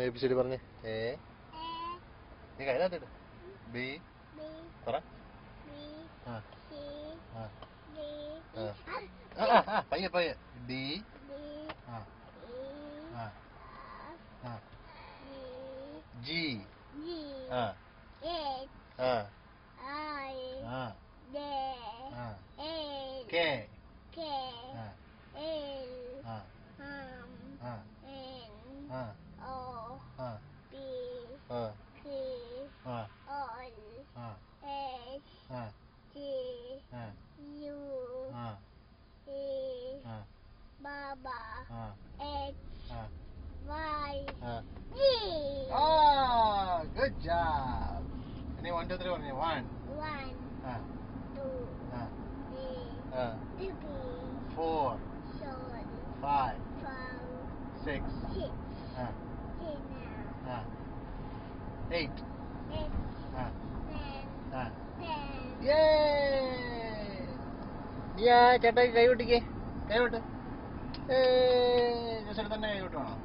ABCD പറഞ്ഞേ. A. നീ കയ്യിലാത്തിട്ട്. B. പറ. പയ്യെ പയ്യെ. D. G. K. Baba. X. Y. G. Good job. Any 1, 2, 3 പറഞ്ഞേ. 1. 2, 3, 4. 5. 6. 8. 10. ചേട്ടാ കൈ വിട്ടിക്കേ. കൈ വിട്ട്. തന്നെ കൈ വിട്ട് വേണം.